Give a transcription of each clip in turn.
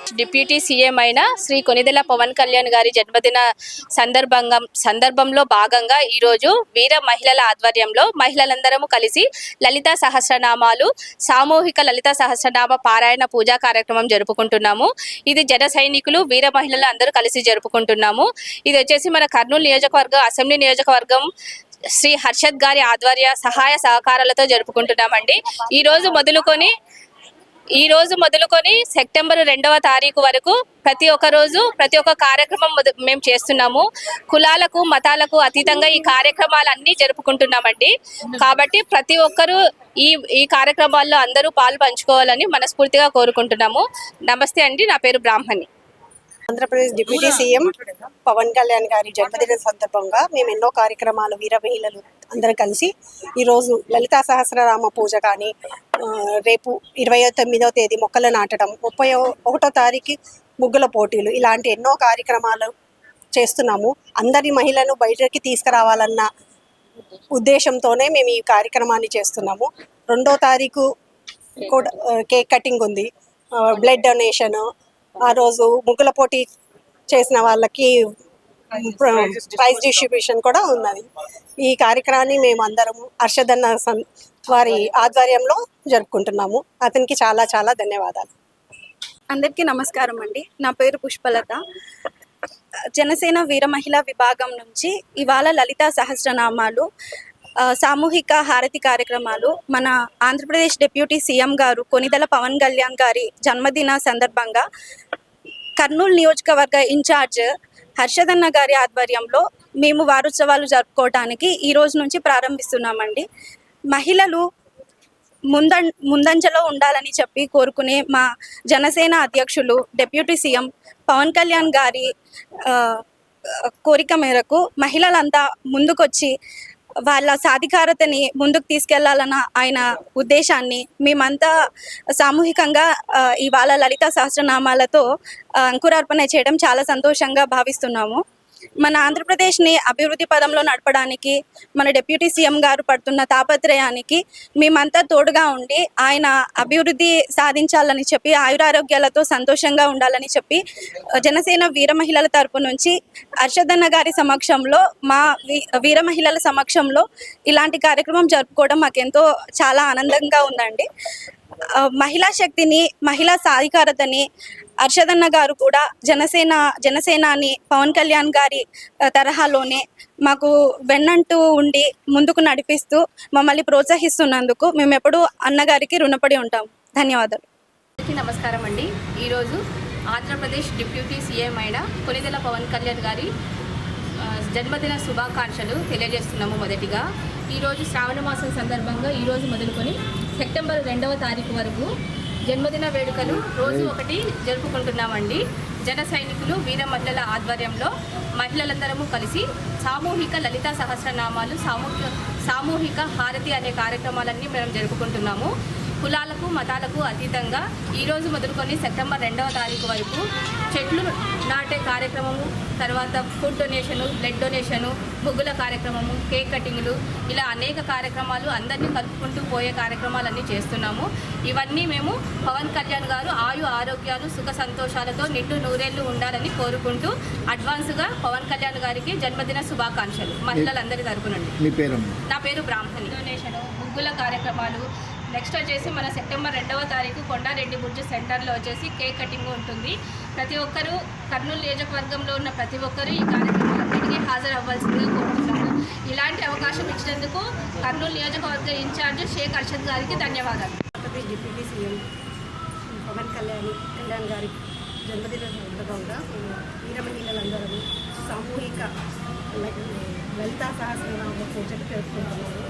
Andhra Pradesh deputy CM అయిన శ్రీ కొనిదెల పవన్ కళ్యాణ్ గారి జన్మదిన సందర్భంలో భాగంగా ఈరోజు వీర మహిళల ఆధ్వర్యంలో మహిళలందరము కలిసి లలితా సహస్రనామాలు సామూహిక లలితా సహస్రనామ పారాయణ పూజా కార్యక్రమం జరుపుకుంటున్నాము. ఇది జన సైనికులు వీర మహిళలు అందరూ కలిసి జరుపుకుంటున్నాము. ఇది వచ్చేసి మన కర్నూలు నియోజకవర్గం అసెంబ్లీ నియోజకవర్గం శ్రీ హర్షద్ గారి ఆధ్వర్య సహాయ సహకారాలతో జరుపుకుంటున్నామండి. ఈ రోజు మొదలుకొని సెప్టెంబర్ 2వ తారీఖు వరకు ప్రతి ఒక్క కార్యక్రమం మేము చేస్తున్నాము. కులాలకు మతాలకు అతీతంగా ఈ కార్యక్రమాలన్నీ జరుపుకుంటున్నామండి. కాబట్టి ప్రతి ఒక్కరూ ఈ కార్యక్రమాల్లో అందరూ పాలు పంచుకోవాలని మనస్ఫూర్తిగా కోరుకుంటున్నాము. నమస్తే అండి, నా పేరు బ్రాహ్మణి. ఆంధ్రప్రదేశ్ డిప్యూటీ సీఎం పవన్ కళ్యాణ్ గారి జన్మదిన సందర్భంగా మేము ఎన్నో కార్యక్రమాలు వీర మహిళలు అందరం కలిసి ఈరోజు లలితా సహస్రనామ పూజ కానీ, రేపు 29వ తేదీ మొక్కలు నాటడం, 31వ తారీఖు ముగ్గుల పోటీలు, ఇలాంటి ఎన్నో కార్యక్రమాలు చేస్తున్నాము. అందరి మహిళలను బయటకి తీసుకురావాలన్న ఉద్దేశంతోనే మేము ఈ కార్యక్రమాన్ని చేస్తున్నాము. 2వ తారీఖు కూడా కేక్ కటింగ్ ఉంది, బ్లడ్ డొనేషన్, ఆ రోజు ముగ్గుల పోటీ చేసిన వాళ్ళకి ప్రైజ్ డిస్ట్రిబ్యూషన్ కూడా ఉన్నది. ఈ కార్యక్రమాన్ని మేము అందరము హర్షదన్న వారి ఆధ్వర్యంలో జరుపుకుంటున్నాము. అతనికి చాలా చాలా ధన్యవాదాలు. అందరికీ నమస్కారం అండి. నా పేరు పుష్పలత. జనసేన వీర మహిళా విభాగం నుంచి ఇవాళ లలితా సహస్రనామాలు సామూహిక హారతి కార్యక్రమాలు మన ఆంధ్రప్రదేశ్ డిప్యూటీ సీఎం గారు కొనిదెల పవన్ కళ్యాణ్ గారి జన్మదిన సందర్భంగా కర్నూలు నియోజకవర్గ ఇన్ఛార్జ్ హర్షదన్న గారి ఆధ్వర్యంలో మేము వారోత్సవాలు జరుపుకోవడానికి ఈ రోజు నుంచి ప్రారంభిస్తున్నామండి. మహిళలు ముందంజలో ఉండాలని చెప్పి కోరుకునే మా జనసేన అధ్యక్షులు డిప్యూటీ సీఎం పవన్ కళ్యాణ్ గారి కోరిక మేరకు మహిళలంతా ముందుకొచ్చి వాళ్ళ సాధికారతని ముందుకు తీసుకెళ్లాలన్న ఆయన ఉద్దేశాన్ని మేమంతా సామూహికంగా ఇవాళ లలితా సహస్రనామాలతో అంకురార్పణ చేయడం చాలా సంతోషంగా భావిస్తున్నాము. మన ఆంధ్రప్రదేశ్ని అభివృద్ధి పదంలో నడపడానికి మన డిప్యూటీ సీఎం గారు పడుతున్న తాపత్రయానికి మేమంతా తోడుగా ఉండి ఆయన అభివృద్ధి సాధించాలని చెప్పి ఆయురారోగ్యాలతో సంతోషంగా ఉండాలని చెప్పి జనసేన వీర మహిళల తరపు నుంచి హర్షదన్న గారి సమక్షంలో మా వీర మహిళల సమక్షంలో ఇలాంటి కార్యక్రమం జరుపుకోవడం మాకెంతో చాలా ఆనందంగా ఉందండి. మహిళా శక్తిని, మహిళా సాధికారతని హర్షదన్న గారు కూడా జనసేనాని పవన్ కళ్యాణ్ గారి తరహాలోనే మాకు వెన్నంటూ ఉండి ముందుకు నడిపిస్తూ మమ్మల్ని ప్రోత్సహిస్తున్నందుకు మేము ఎప్పుడూ అన్నగారికి రుణపడి ఉంటాం. ధన్యవాదాలు. నమస్కారం అండి. ఈరోజు ఆంధ్రప్రదేశ్ డిప్యూటీ సీఎం అయిన కొనిదెల పవన్ కళ్యాణ్ గారి జన్మదిన శుభాకాంక్షలు తెలియజేస్తున్నాము. మొదటిగా ఈరోజు శ్రావణ మాసం సందర్భంగా ఈరోజు మొదలుకొని సెప్టెంబర్ 2వ తారీఖు వరకు జన్మదిన వేడుకలు రోజు ఒకటి జరుపుకుంటున్నామండి. జన సైనికులు వీర మహిళల ఆధ్వర్యంలో మహిళలందరము కలిసి సామూహిక లలితా సహస్రనామాలు సామూహిక హారతి అనే కార్యక్రమాలన్నీ మేము జరుపుకుంటున్నాము. కులాలకు మతాలకు అతీతంగా ఈరోజు మొదలుకొని సెప్టెంబర్ 2వ తారీఖు వరకు చెట్లు నాటే కార్యక్రమము, తర్వాత ఫుడ్ డొనేషను, బ్లడ్ డొనేషను, ముగ్గుల కార్యక్రమము, కేక్ కటింగ్లు, ఇలా అనేక కార్యక్రమాలు అందరినీ కలుపుకుంటూ పోయే కార్యక్రమాలన్నీ చేస్తున్నాము. ఇవన్నీ మేము పవన్ కళ్యాణ్ గారు ఆయు ఆరోగ్యాలు సుఖ సంతోషాలతో నిండు నూరేళ్లు ఉండాలని కోరుకుంటూ అడ్వాన్స్గా పవన్ కళ్యాణ్ గారికి జన్మదిన శుభాకాంక్షలు మహిళలందరి తరపునండి. నా పేరు బ్రాహ్మణి. డొనేషను, ముగ్గుల కార్యక్రమాలు, నెక్స్ట్ వచ్చేసి మన సెప్టెంబర్ 2వ తారీఖు కొండారెడ్డి బుర్జ్ సెంటర్లో వచ్చేసి కేక్ కటింగ్ ఉంటుంది. ప్రతి ఒక్కరూ కర్నూలు నియోజకవర్గంలో ఉన్న ప్రతి ఒక్కరూ ఈ కార్యక్రమాలన్నిటికీ హాజరవ్వాల్సిందిగా కోరుతున్నాము. ఇలాంటి అవకాశం ఇచ్చినందుకు కర్నూలు నియోజకవర్గ ఇన్ఛార్జ్ షేక్ హర్షద్ గారికి ధన్యవాదాలు. ఆంధ్రప్రదేశ్ డిప్యూటీ సీఎం పవన్ కళ్యాణ్ గారి జన్మదిన సందర్భంగా వీర మహిళలందరూ సామూహిక లలితా సహస్రనామ పూజలు జరుపుకుంటున్నారు.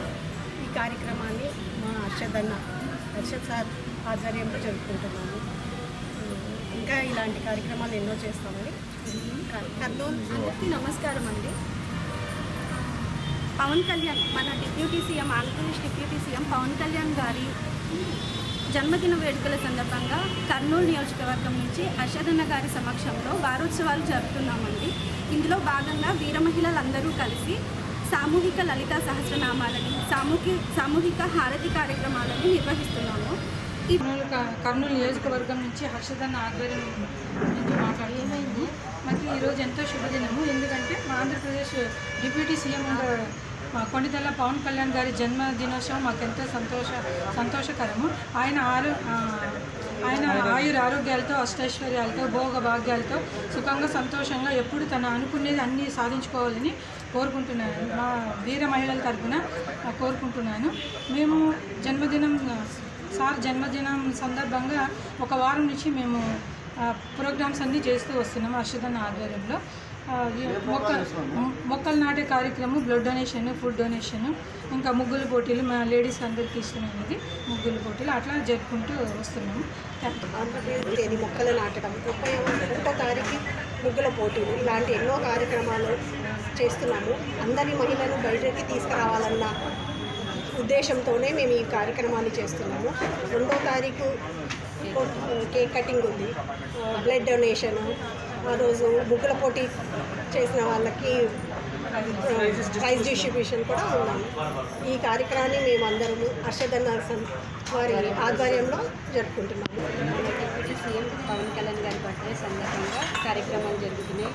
ఈ కార్యక్రమాన్ని మా హర్షద్ సార్ ఆధ్వర్యంలో జరుపుకుంటున్నాము. ఇంకా ఇలాంటి కార్యక్రమాలు ఎన్నో చేస్తామని కర్నూలు. అందరికీ నమస్కారం అండి. పవన్ కళ్యాణ్ మన deputy CM Andhra Pradesh deputy CM Pawan Kalyan గారి జన్మదిన వేడుకల సందర్భంగా కర్నూలు నియోజకవర్గం నుంచి హర్షదన్న గారి సమక్షంలో వారోత్సవాలు జరుపుతున్నామండి. ఇందులో భాగంగా వీర మహిళలందరూ కలిసి సామూహిక లలితా సహస్రనామాలని సామూహిక హారతి కార్యక్రమాలను నిర్వహిస్తున్నాము. కర్నూలు నియోజకవర్గం నుంచి హర్షదన్న ఆధ్వర్యం నుంచి మాట్లాడుతున్నాము. మాకు ఈరోజు ఎంతో శుభదినము. ఎందుకంటే మా ఆంధ్రప్రదేశ్ డిప్యూటీ సీఎం కొణిదెల పవన్ కళ్యాణ్ గారి జన్మదినోత్సవం మాకు ఎంతో సంతోషకరము. ఆయన ఆయుర ఆరోగ్యాలతో, అష్టైశ్వర్యాలతో, భోగ భాగ్యాలతో సుఖంగా సంతోషంగా ఎప్పుడు తను అనుకునేది అన్నీ సాధించుకోవాలని కోరుకుంటున్నాను. మా వీర మహిళల తరఫున కోరుకుంటున్నాను. మేము జన్మదినం సందర్భంగా ఒక వారం నుంచి మేము ప్రోగ్రామ్స్ అన్నీ చేస్తూ వస్తున్నాము హర్షదన్న ఆధ్వర్యంలో. మొక్కలు నాటే కార్యక్రమం, బ్లడ్ డొనేషన్, ఫుడ్ డొనేషన్, ఇంకా ముగ్గుల పోటీలు, మా లేడీస్ అందరికీ ఇష్టమైనది ముగ్గుల పోటీలు, అట్లా జరుపుకుంటూ వస్తున్నాము. ఆంధ్రప్రదేశ్ మొక్కలు నాటడం, 31వ తారీఖు ముగ్గుల పోటీలు, ఇలాంటి ఎన్నో కార్యక్రమాలు చేస్తున్నాము. అందరి మహిళలను బయటకి తీసుకురావాలన్న ఉద్దేశంతోనే మేము ఈ కార్యక్రమాన్ని చేస్తున్నాము. 2వ తారీఖు కేక్ కటింగ్ ఉంది, బ్లడ్ డొనేషను, ఆ రోజు ముగ్గుల పోటీ చేసిన వాళ్ళకి ప్రైజ్ డిస్ట్రిబ్యూషన్ కూడా ఉన్నాము. ఈ కార్యక్రమాన్ని మేము అందరము హర్షదన్న వారి ఆధ్వర్యంలో జరుపుకుంటున్నాము. డిప్యూటీ సీఎం పవన్ కళ్యాణ్ గారి బర్త్డే సందర్భంగా కార్యక్రమాలు జరుగుతున్నాయి.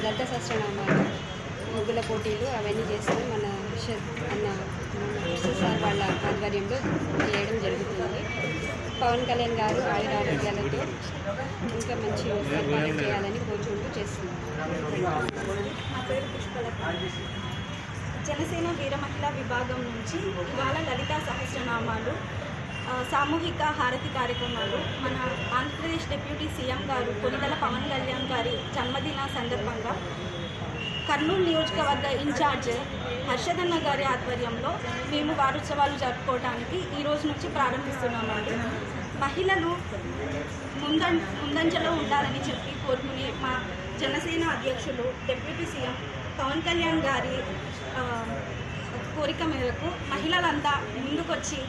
లలిత సహస్రనామాలు, ముగ్గుల పోటీలు అవన్నీ చేస్తూ మన సార్ వాళ్ళ ఆధ్వర్యంలో చేయడం జరుగుతుంది. పవన్ కళ్యాణ్ గారు ఆయురారోగ్యాలతో ఇంకా మంచి పరిపాలన చేయాలని కోరుకుంటూ చేస్తున్నారు. నా పేరు పుష్పలత. జనసేన వీర మహిళా విభాగం నుంచి ఇవాళ లలితా సహస్రనామాలు, సామూహిక హారతి కార్యక్రమాలు మన ఆంధ్రప్రదేశ్ డిప్యూటీ సీఎం గారు కొణిదెల పవన్ కళ్యాణ్ గారి జన్మదిన సందర్భంగా కర్నూలు నియోజకవర్గ ఇన్ఛార్జ్ హర్షదన్న గారి ఆధ్వర్యంలో మేము వారోత్సవాలు జరుపుకోవడానికి ఈ రోజు నుంచి ప్రారంభిస్తున్నామండి. మహిళలు ముందంజలో ఉండాలని చెప్పి కోరుకునే మా జనసేన అధ్యక్షులు డిప్యూటీ సీఎం పవన్ కళ్యాణ్ గారి కోరిక మేరకు మహిళలంతా ముందుకొచ్చి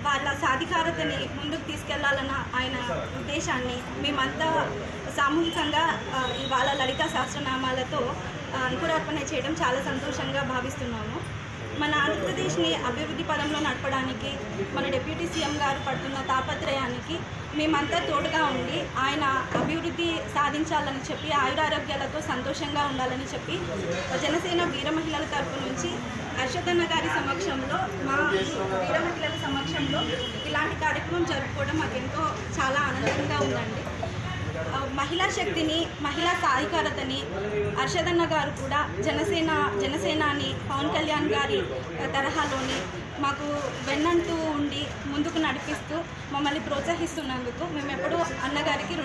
వాళ్ళ సాధికారతని ముందుకు తీసుకెళ్లాలన్న ఆయన ఉద్దేశాన్ని మేమంతా సామూహికంగా ఇవాళ లలితా సహస్రనామాలతో అంకురార్పణ చేయడం చాలా సంతోషంగా భావిస్తున్నాము. మన ఆంధ్రప్రదేశ్ని అభివృద్ధి పదంలో నడపడానికి మన డిప్యూటీ సీఎం గారు పడుతున్న తాపత్రయానికి మేమంతా తోడుగా ఉండి ఆయన అభివృద్ధి సాధించాలని చెప్పి ఆయురారోగ్యాలతో సంతోషంగా ఉండాలని చెప్పి జనసేన వీర మహిళల తరపు నుంచి హర్షదన్న గారి సమక్షంలో, మా వీర మహిళల సమక్షంలో ఇలాంటి కార్యక్రమం జరుపుకోవడం మాకెంతో చాలా ఆనందంగా ఉందండి. మహిళా శక్తిని, మహిళా సాధికారతని హర్షదన్న గారు కూడా జనసేనాని పవన్ కళ్యాణ్ గారి తరహాలోని మాకు వెన్నంటూ ఉండి ముందుకు నడిపిస్తూ మమ్మల్ని ప్రోత్సహిస్తున్నందుకు మేము ఎప్పుడూ అన్నగారికి రుణపడి